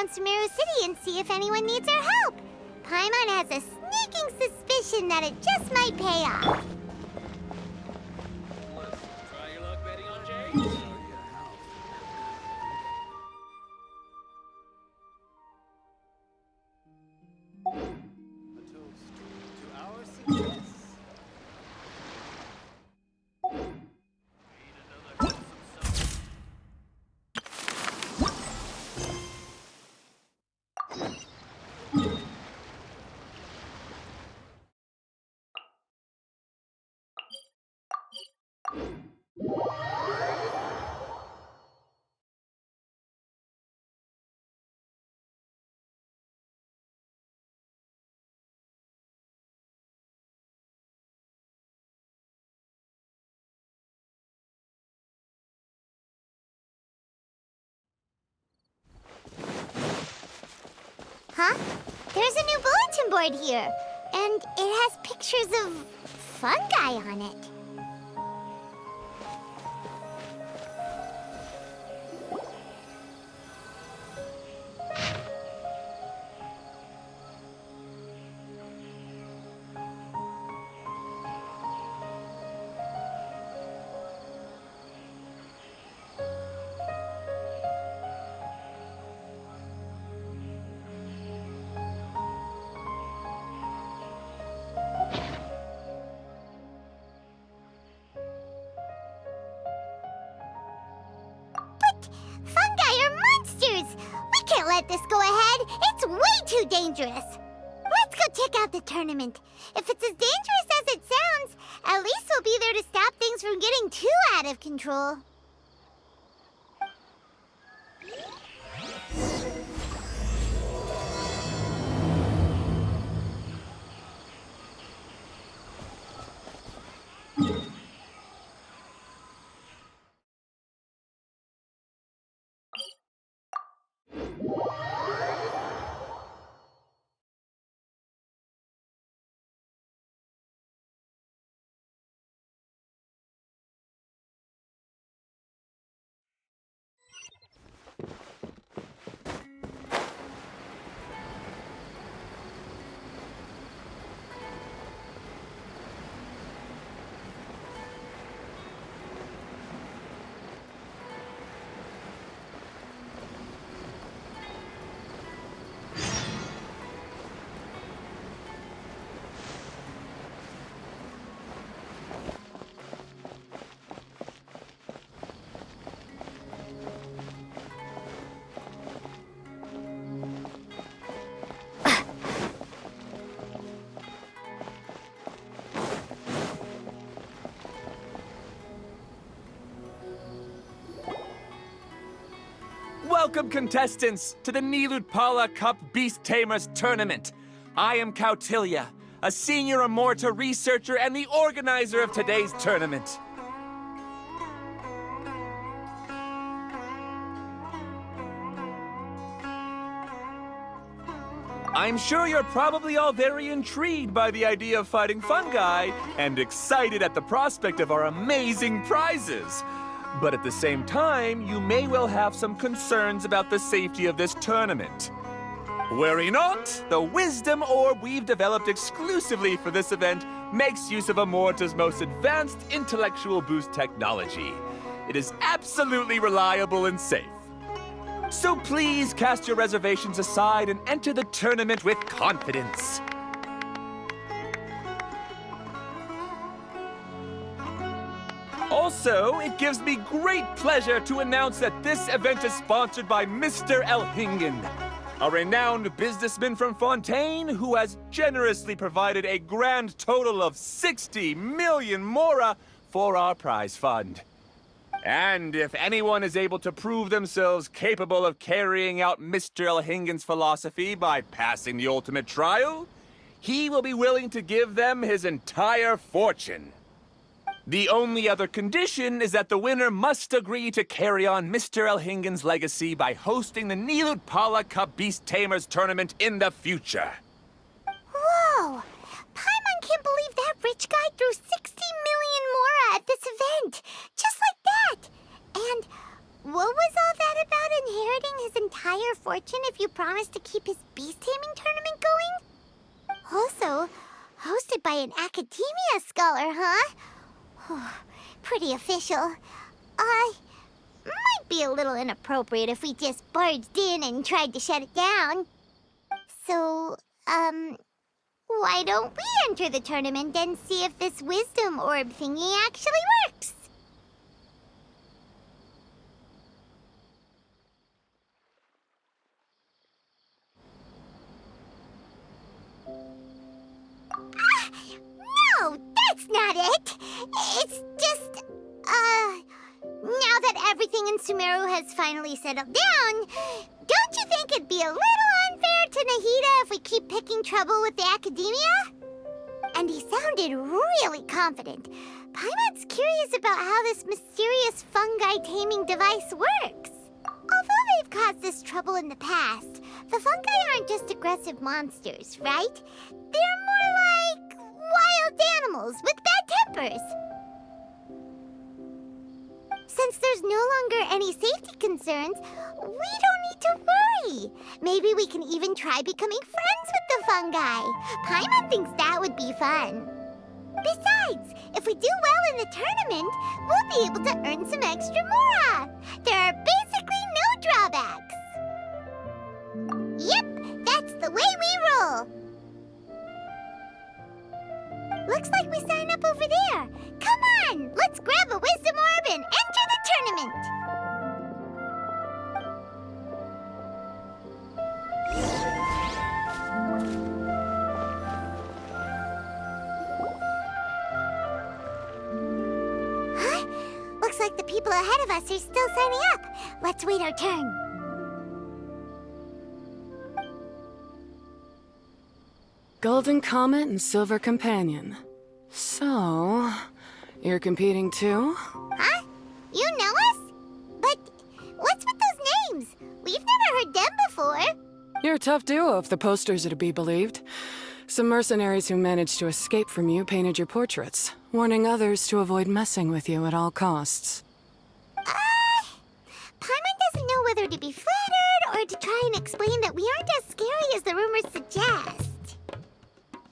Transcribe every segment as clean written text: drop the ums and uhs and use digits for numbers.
around Sumeru City and see if anyone needs our help. Paimon has a sneaking suspicion that it just might pay off. Try your luck betting on Jade? A toast to our success. Need another dose of soap. Huh? There's a new bulletin board here, and it has pictures of fungi on it. Fungi are monsters! We can't let this go ahead. It's way too dangerous. Let's go check out the tournament. If it's as dangerous as it sounds, at least we'll be there to stop things from getting too out of control. Welcome, contestants, to the Nilutpala Cup Beast Tamers Tournament. I am Kautilya, a senior Amorta researcher and the organizer of today's tournament. I'm sure you're probably all very intrigued by the idea of fighting fungi and excited at the prospect of our amazing prizes. But at the same time, you may well have some concerns about the safety of this tournament. Worry not, the wisdom orb we've developed exclusively for this event makes use of Amorta's most advanced intellectual boost technology. It is absolutely reliable and safe. So please cast your reservations aside and enter the tournament with confidence. Also, it gives me great pleasure to announce that this event is sponsored by Mr. Elhingen, a renowned businessman from Fontaine who has generously provided a grand total of 60 million mora for our prize fund. And if anyone is able to prove themselves capable of carrying out Mr. Elhingen's philosophy by passing the ultimate trial, he will be willing to give them his entire fortune. The only other condition is that the winner must agree to carry on Mr. Elhingen's legacy by hosting the Nilutpala Cup Beast Tamers tournament in the future. Whoa! Paimon can't believe that rich guy threw 60 million mora at this event! Just like that! And What was all that about inheriting his entire fortune if you promised to keep his beast taming tournament going? Also, hosted by an academia scholar, huh? Pretty official. Might be a little inappropriate if we just barged in and tried to shut it down. So, why don't we enter the tournament and see if this wisdom orb thingy actually works? No, that's not it. It's just, now that everything in Sumeru has finally settled down, don't you think it'd be a little unfair to Nahida if we keep picking trouble with the academia? And he sounded really confident. Paimon's curious about how this mysterious fungi taming device works. Although they've caused this trouble in the past, the fungi aren't just aggressive monsters, right? They're more like wild animals with bad tempers. Since there's no longer any safety concerns, we don't need to worry. Maybe we can even try becoming friends with the fungi. Paimon thinks that would be fun. Besides, if we do well in the tournament, we'll be able to earn some extra mora. There are basically no drawbacks. Yep, that's the way we roll. Looks like we sign up over there. Come on, let's grab a wisdom orb and enter the tournament. Huh? Looks like the people ahead of us are still signing up. Let's wait our turn. Golden Comet and Silver Companion. So, you're competing too? Huh? You know us? But what's with those names? We've never heard them before. You're a tough duo if the posters are to be believed. Some mercenaries who managed to escape from you painted your portraits, warning others to avoid messing with you at all costs. Paimon doesn't know whether to be flattered or to try and explain that we aren't as scary as the rumors suggest.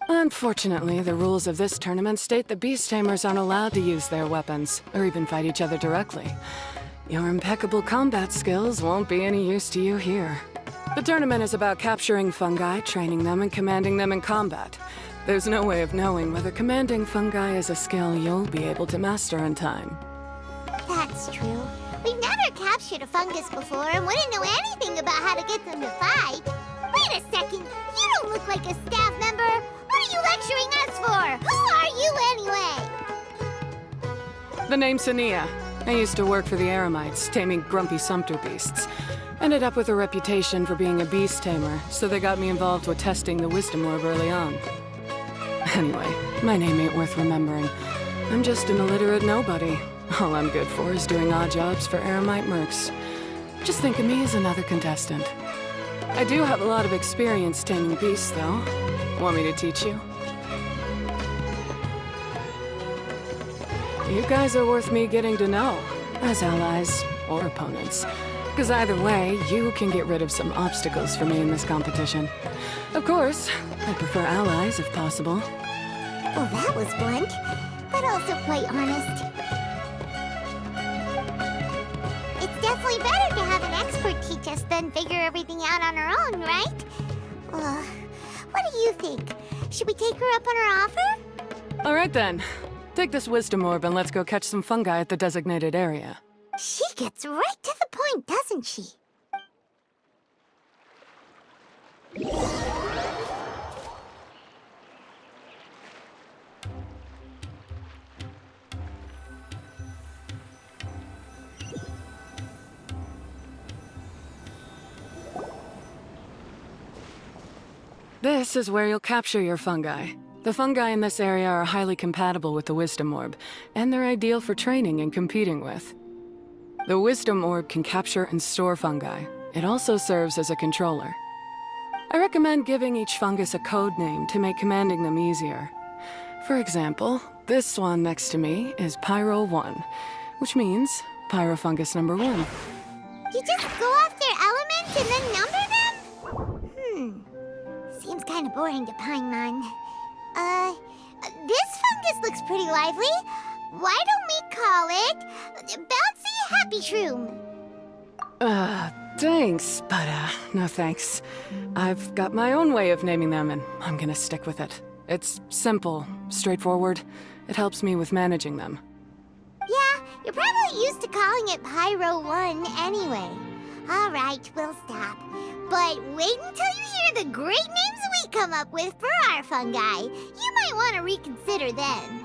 Unfortunately, the rules of this tournament state that beast tamers aren't allowed to use their weapons, or even fight each other directly. Your impeccable combat skills won't be any use to you here. The tournament is about capturing fungi, training them, and commanding them in combat. There's no way of knowing whether commanding fungi is a skill you'll be able to master in time. That's true. We've never captured a fungus before and wouldn't know anything about how to get them to fight. Wait a second, you don't look like a staff member. What are you lecturing us for? Who are you anyway? The name's Sania. I used to work for the Eremites, taming grumpy sumpter beasts. Ended up with a reputation for being a beast tamer, so they got me involved with testing the wisdom orb early on. Anyway, my name ain't worth remembering. I'm just an illiterate nobody. All I'm good for is doing odd jobs for Eremite mercs. Just think of me as another contestant. I do have a lot of experience taming beasts, though. Want me to teach you? You guys are worth me getting to know, as allies or opponents. Because either way, you can get rid of some obstacles for me in this competition. Of course, I prefer allies if possible. Well, that was blunt, but also quite honest. It's definitely better to have an expert teach us than figure everything out on our own, right? What do you think? Should we take her up on her offer? All right then. Take this wisdom orb and let's go catch some fungi at the designated area. She gets right to the point, doesn't she? This is where you'll capture your fungi. The fungi in this area are highly compatible with the wisdom orb, and they're ideal for training and competing with. The wisdom orb can capture and store fungi. It also serves as a controller. I recommend giving each fungus a code name to make commanding them easier. For example, this one next to me is Pyro 1, which means Pyrofungus number 1. You just go off their element and then number them? Seems kind of boring to Paimon. This fungus looks pretty lively. Why don't we call it Bouncy Happy Shroom? Thanks, but no thanks. I've got my own way of naming them, and I'm gonna stick with it. It's simple, straightforward. It helps me with managing them. Yeah, you're probably used to calling it Pyro 1 anyway. All right, we'll stop. But wait until you hear the great names we come up with for our fungi. You might want to reconsider then.